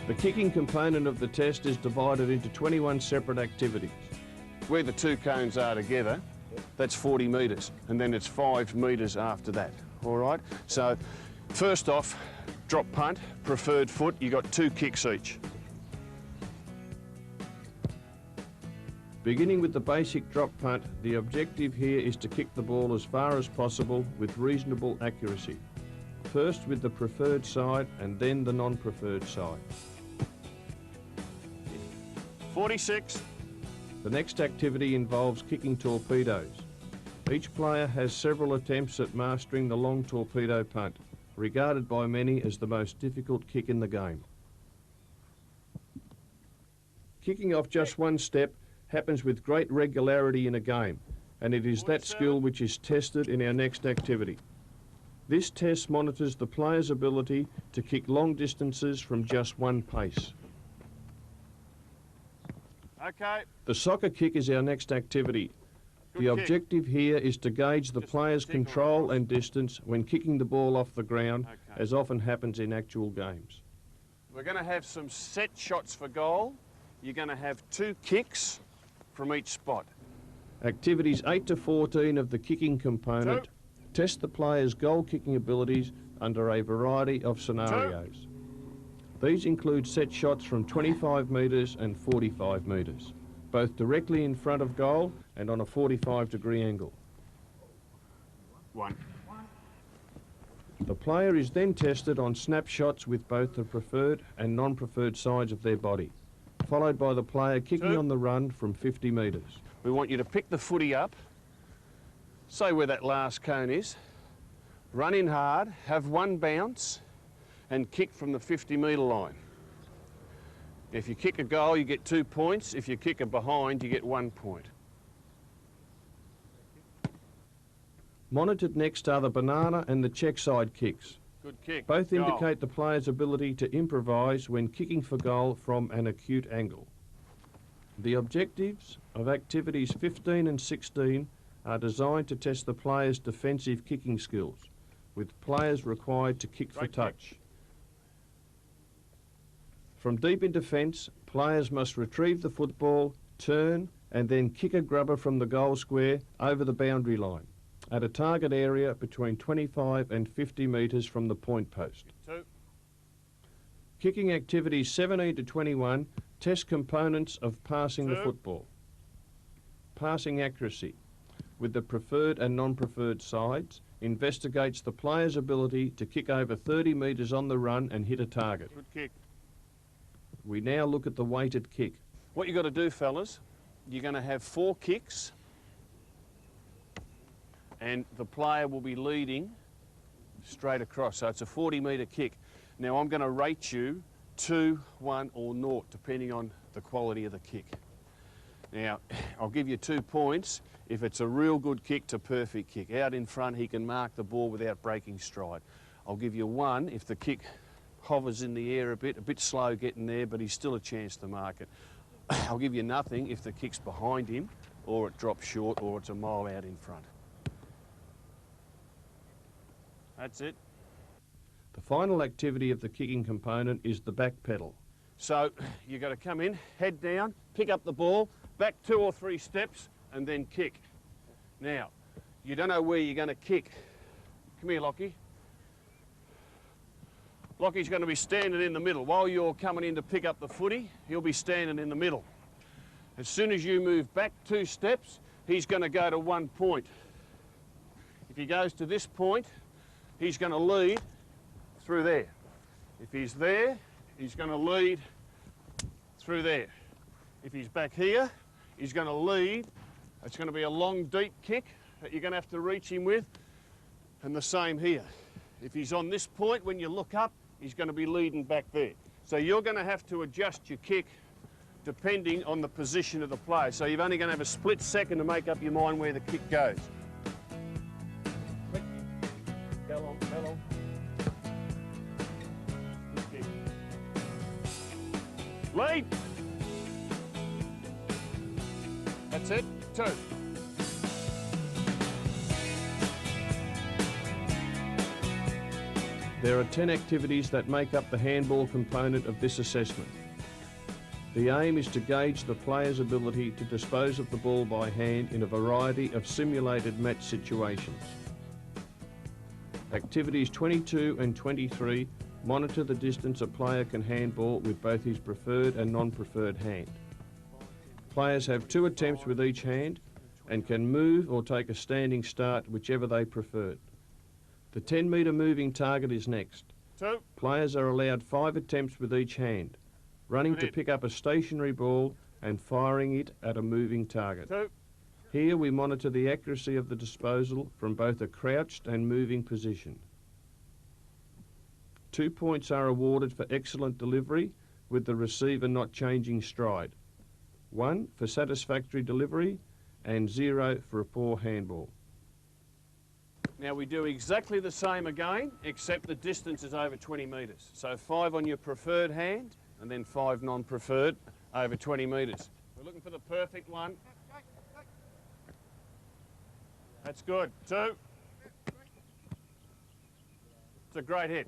The kicking component of the test is divided into 21 separate activities. Where the two cones are together, that's 40 metres, and then it's 5 metres after that, all right? So, first off, drop punt, preferred foot, you got 2 kicks each. Beginning with the basic drop punt, the objective here is to kick the ball as far as possible with reasonable accuracy. First with the preferred side and then the non-preferred side. 46. The next activity involves kicking torpedoes. Each player has several attempts at mastering the long torpedo punt, regarded by many as the most difficult kick in the game. Kicking off just one step happens with great regularity in a game, and it is that skill which is tested in our next activity. This test monitors the player's ability to kick long distances from just one pace. Okay. The soccer kick is our next activity. The objective here is to gauge the player's control and distance when kicking the ball off the ground, as often happens in actual games. We're going to have some set shots for goal. You're going to have 2 kicks from each spot. Activities 8 to 14 of the kicking component test the player's goal-kicking abilities under a variety of scenarios. These include set shots from 25 metres and 45 metres, both directly in front of goal and on a 45-degree angle. 1. The player is then tested on snapshots with both the preferred and non-preferred sides of their body, followed by the player kicking on the run from 50 metres. We want you to pick the footy up, say where that last cone is, run in hard, have 1 bounce, and kick from the 50-metre line. If you kick a goal, you get 2 points. If you kick a behind, you get 1 point. Monitored next are the banana and the check side kicks. Good kick. Both indicate the player's ability to improvise when kicking for goal from an acute angle. The objectives of activities 15 and 16 are designed to test the player's defensive kicking skills, with players required to kick for touch. From deep in defence, players must retrieve the football, turn, and then kick a grubber from the goal square over the boundary line at a target area between 25 and 50 metres from the point post. 2. Kicking activities 17 to 21 test components of passing the football. Passing accuracy, with the preferred and non-preferred sides, investigates the player's ability to kick over 30 metres on the run and hit a target. Good kick. We now look at the weighted kick. What you've got to do, fellas, you're going to have 4 kicks and the player will be leading straight across. So it's a 40-metre kick. Now I'm going to rate you 2, 1 or 0, depending on the quality of the kick. Now, I'll give you 2 points if it's a real good kick to perfect kick. Out in front, he can mark the ball without breaking stride. I'll give you 1 if the kick hovers in the air a bit slow getting there, but he's still a chance to mark it. I'll give you nothing if the kick's behind him, or it drops short, or it's a mile out in front. That's it. The final activity of the kicking component is the back pedal. So you've got to come in, head down, pick up the ball, back 2 or 3 steps, and then kick. Now, you don't know where you're going to kick. Come here, Lockie. Lockie's going to be standing in the middle. While you're coming in to pick up the footy, he'll be standing in the middle. As soon as you move back 2 steps, he's going to go to 1 point. If he goes to this point, he's going to lead through there. If he's there, he's going to lead through there. If he's back here, he's going to lead. It's going to be a long, deep kick that you're going to have to reach him with, and the same here. If he's on this point, when you look up, he's going to be leading back there. So you're going to have to adjust your kick depending on the position of the player. So you're only going to have a split second to make up your mind where the kick goes. Quick. Go long, go long. Good kick. Lead. That's it. 2. There are 10 activities that make up the handball component of this assessment. The aim is to gauge the player's ability to dispose of the ball by hand in a variety of simulated match situations. Activities 22 and 23 monitor the distance a player can handball with both his preferred and non-preferred hand. Players have 2 attempts with each hand and can move or take a standing start, whichever they preferred. The 10-metre moving target is next. 2. Players are allowed 5 attempts with each hand, running to pick up a stationary ball and firing it at a moving target. 2. Here we monitor the accuracy of the disposal from both a crouched and moving position. 2 points are awarded for excellent delivery, with the receiver not changing stride. 1 for satisfactory delivery and 0 for a poor handball. Now we do exactly the same again, except the distance is over 20 metres. So 5 on your preferred hand and then 5 non-preferred over 20 metres. We're looking for the perfect one. That's good. 2. It's a great hit.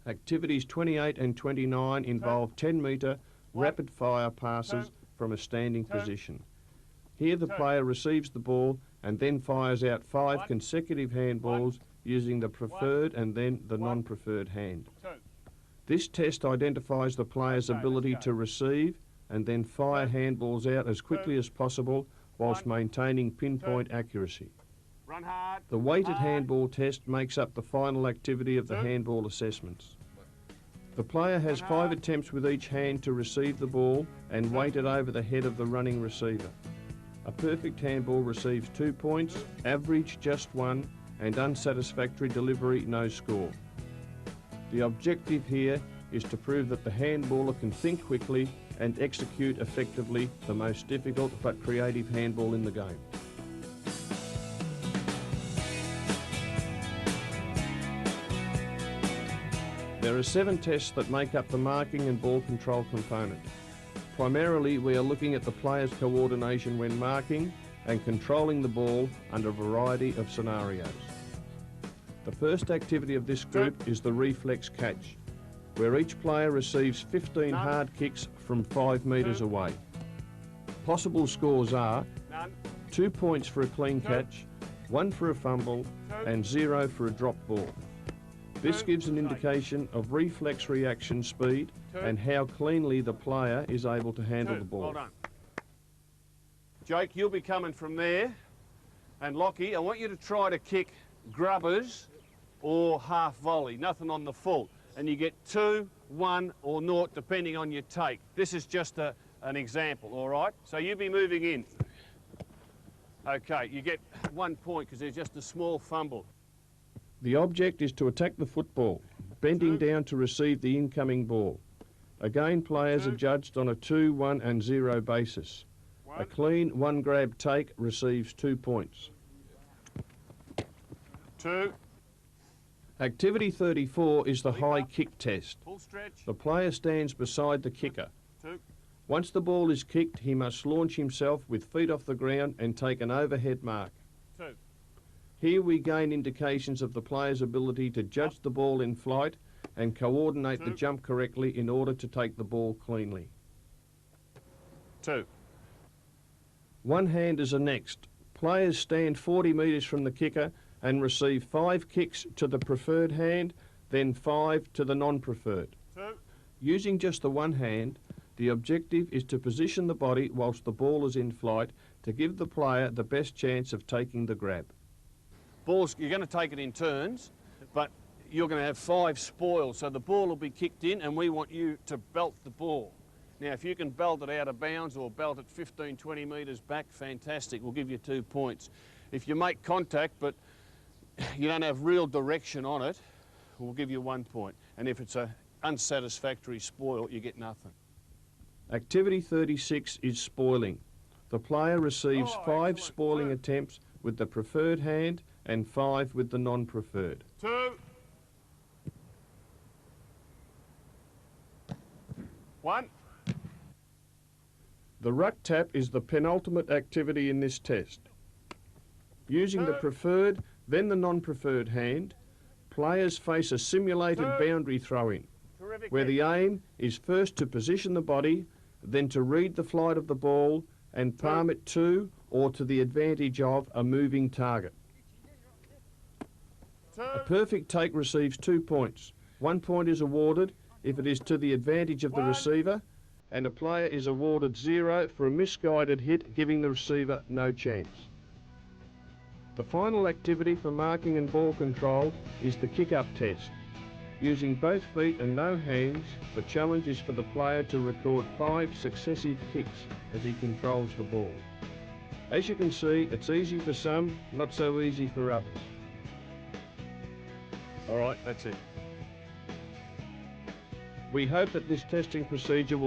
Activities 28 and 29 involve 10-metre rapid-fire passes from a standing position. Here the player receives the ball and then fires out 5 consecutive handballs using the preferred and then the non-preferred hand. This test identifies the player's ability to receive and then fire handballs out as quickly as possible whilst maintaining pinpoint accuracy. Run hard. The weighted handball test makes up the final activity of the handball assessments. The player has 5 attempts with each hand to receive the ball and weight it over the head of the running receiver. A perfect handball receives 2 points, average just 1, and unsatisfactory delivery no score. The objective here is to prove that the handballer can think quickly and execute effectively the most difficult but creative handball in the game. There are 7 tests that make up the marking and ball control component. Primarily, we are looking at the player's coordination when marking and controlling the ball under a variety of scenarios. The first activity of this group is the reflex catch, where each player receives 15 hard kicks from 5 metres away. Possible scores are 2 points for a clean catch, 1 for a fumble, and 0 for a drop ball. This gives an indication of reflex reaction speed and how cleanly the player is able to handle the ball. Well done. Jake, you'll be coming from there. And Lockie, I want you to try to kick grubbers or half volley, nothing on the full. And you get 2, 1 or 0 depending on your take. This is just an example, all right? So you'll be moving in. Okay, you get 1 point because there's just a small fumble. The object is to attack the football, bending down to receive the incoming ball. Again, players are judged on a 2, 1 and 0 basis. A clean 1 grab take receives 2 points. 2. Activity 34 is the high kick test. Full stretch. The player stands beside the kicker. 2. Once the ball is kicked, he must launch himself with feet off the ground and take an overhead mark. 2. Here we gain indications of the player's ability to judge the ball in flight and coordinate the jump correctly in order to take the ball cleanly. 2. One-handers are next. Players stand 40 metres from the kicker and receive 5 kicks to the preferred hand, then 5 to the non-preferred. 2. Using just the one hand, the objective is to position the body whilst the ball is in flight to give the player the best chance of taking the grab. Balls, you're going to take it in turns, but you're going to have 5 spoils, so the ball will be kicked in and we want you to belt the ball. Now, if you can belt it out of bounds or belt it 15, 20 metres back, fantastic, we'll give you 2 points. If you make contact but you don't have real direction on it, we'll give you 1 point. And if it's an unsatisfactory spoil, you get nothing. Activity 36 is spoiling. The player receives 5 spoiling attempts with the preferred hand and 5 with the non-preferred. 2. 1. The ruck tap is the penultimate activity in this test. Using the preferred, then the non-preferred hand, Players face a simulated boundary throw-in, where the aim is first to position the body, then to read the flight of the ball and palm it to or to the advantage of a moving target. A perfect take receives 2 points. 1 point is awarded if it is to the advantage of the receiver, and a player is awarded 0 for a misguided hit, giving the receiver no chance. The final activity for marking and ball control is the kick-up test. Using both feet and no hands, the challenge is for the player to record 5 successive kicks as he controls the ball. As you can see, it's easy for some, not so easy for others. All right, that's it. We hope that this testing procedure will